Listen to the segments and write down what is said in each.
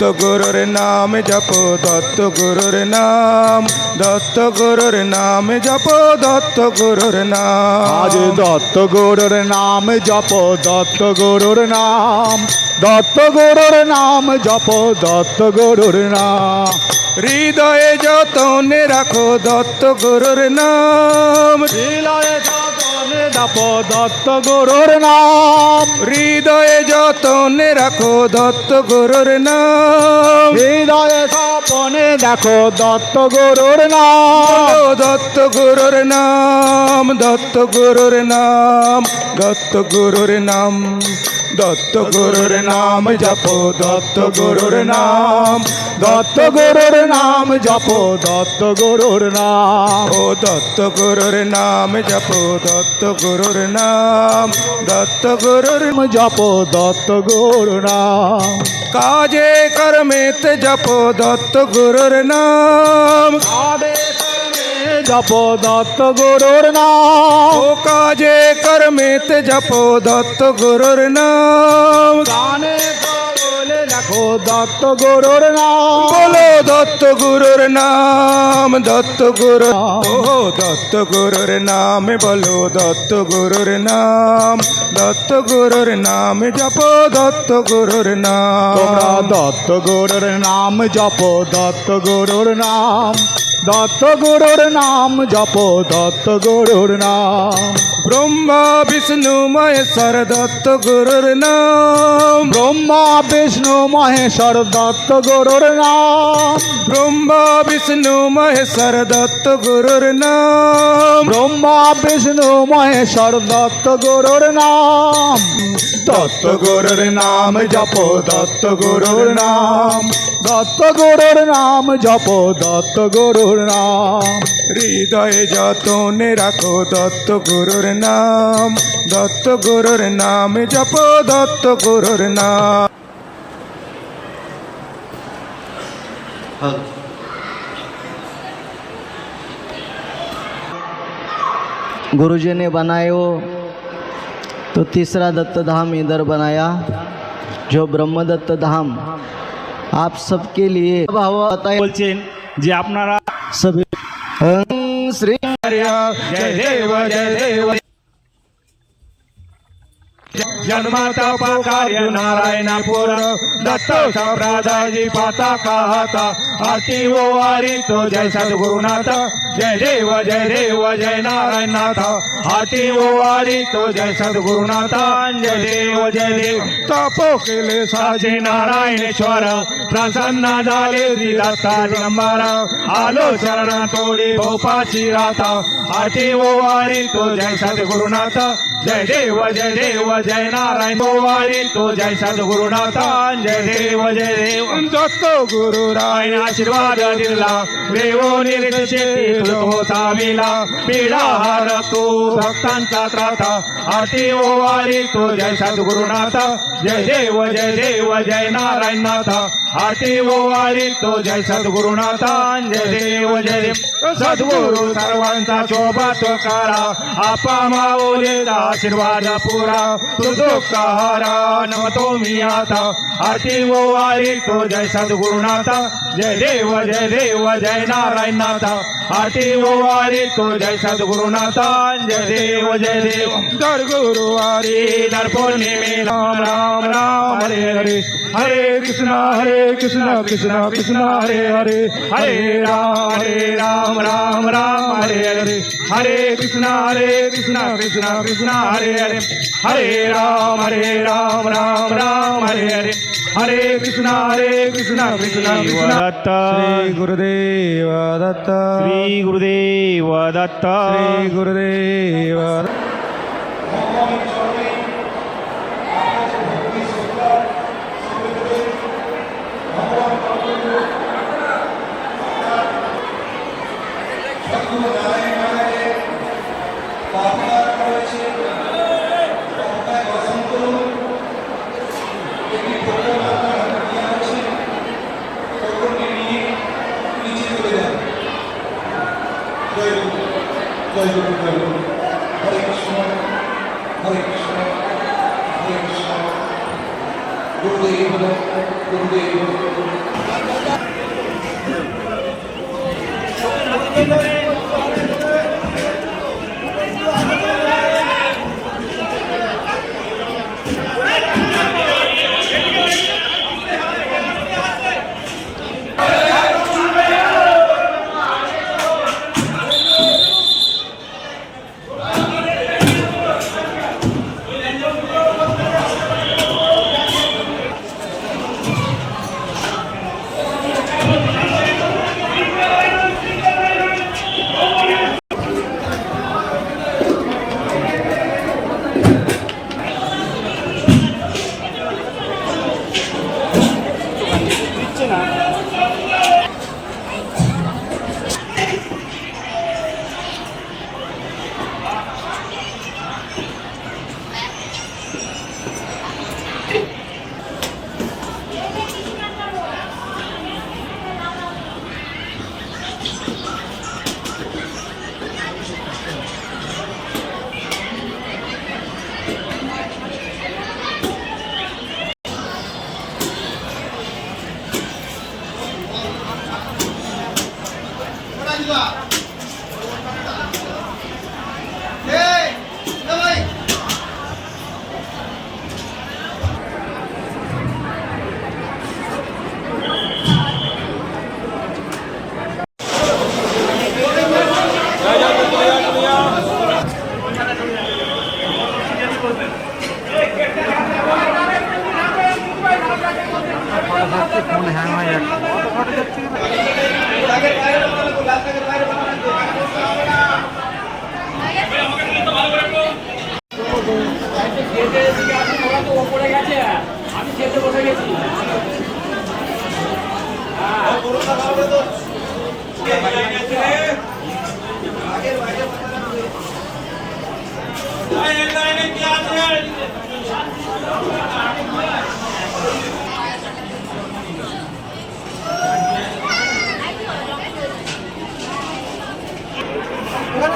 দত্ত গুরুর নাম জপো দত্ত গুরুর নাম, দত্ত গুরুর নাম জপো দত্ত গুরুর নাম। আজ দত্ত গুরুর নাম জপ দত্ত গুরুর নাম, দত্ত গুরুর নাম জপ দত্ত গুরুর নাম। হৃদয়ে যতনে রাখো দত্ত গুরুর নাম, হৃদয়ে যতনে জপ দত্ত গুরুর নাম, হৃদয়ে যতনে রাখো দত্ত গুরুর নাম। হৃদয়ে স্বপনে দেখো দত্ত গুরুর নাম। বলো দত্ত গুরুর নাম, দত্ত গুরুর নাম, দত্ত গুরুর নাম, দত্ত গুরুর নাম জপো দত্ত গুরুর নাম, দত্ত গুরুর নাম জপ দত্ত গুরুর নাম। ও দত্ত গুরুর নাম জপো দত্ত গুরুর নাম, দত্ত গুরুর জপ দত্ত গুরুর নাম। কাজে কর্মেতে জপো দত্ত গুরুর নাম। আদে কর্মে জপ দত্ত গুরুর নাম। ও কাজে কর্মেতে জপো দত্ত গুরুর নাম। গানে বলে দেখো দত্ত গুরুর নাম। বলো দত্ত গুরুর নাম, দত্ত গুরু, ও দত্ত গুরুর নাম বলো দত্ত গুরুর নাম, দত্ত গুরুর নাম জপো দত্ত গুরুর নাম। তোমরা দত্ত গুরুর নাম জপ দত্ত গুরুর নাম, দত্ত গুরুর নাম জপ দত্ত গুরুর নাম। ব্রহ্মা বিষ্ণু মহেশ্বর দত্ত গুরুর নাম। ব্রহ্মা বিষ্ণু মহেশ্বর দত্ত গুরুর নাম। ব্রহ্মা বিষ্ণু মহেশ্বর দত্ত গুরুর নাম। ব্রহ্মা বিষ্ণু মহেশ্বর দত্ত গুরুর নাম। দত্ত গুরুর নাম জপো দত্ত গুরুর নাম, দত্ত গুরুর নাম জপ দত্ত গুরুর নাম। হৃদয়ে যতনে রাখো দত্ত গুরুর নাম, দত্ত গুরুর নাম জপো দত্ত গুরুর নাম। गुरुजी ने बनाए वो तो तीसरा दत्त धाम इधर बनाया जो ब्रह्मदत्त धाम आप सबके लिए বলছেন যে আপনারা सभी श्री जय देव जय देव। जन्माता कार्य नारायणपुर दत्त संप्रदाय जी पाता कहता आरती वो वारी तो जय सद्गुरुनाथ। जय देव जय नारायणनाथ, आरती वो वारी तो जय सद्गुरुनाथ। जय देव तपो केले साजे नारायणेश्वर प्रसन्न झाले श्री दत्ता दिगंबर। आलो चरण तोडी भोपाची राता आरती वो वारी तो जय सद्गुरुनाथ। जय देव जय नारायण वारी तो जय सद्गुरुनाथ। जय देव दत्त गुरु राय आशीर्वाद दिला देवो निर्देशेती होता मिला पीडा हार तो भक्तांचा त्राता आरती ओ वारी तो जय सद्गुरुनाथ। जय देव जय नारायणनाथ, आरती ओ वारी तो जय सद्गुरुनाथ। जय देव सद्गुरु सर्वांचा शोभा तो करा आपा माऊलीचा आशीर्वाद पुरा दुःख हारा नमतो मी आता आरती ओ वारी तो जय सद्गुरुनाथ। जय देव जय नारायणनाथ, आरती ओ वारी तो जय सद्गुरुनाथ। जय देव दर गुरुवारी दर पौर्णिमेला राम राम हरे हरे हरे कृष्णा कृष्णा कृष्णा हरे हरे हरे राम राम हरे हरे हरे कृष्णा कृष्णा कृष्णा हरे हरे हरे राम राम हरे हरे हरे कृष्णा कृष्णा कृष्णा दत्त श्री गुरुदेव दत्त श्री गुरुदेव दत्त श्री गुरुदेव हरे कृष्ण हरे कृष्ण हरे कृष्ण गुरुदेव दत्त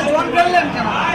জোয়ান ফেললেন কেন?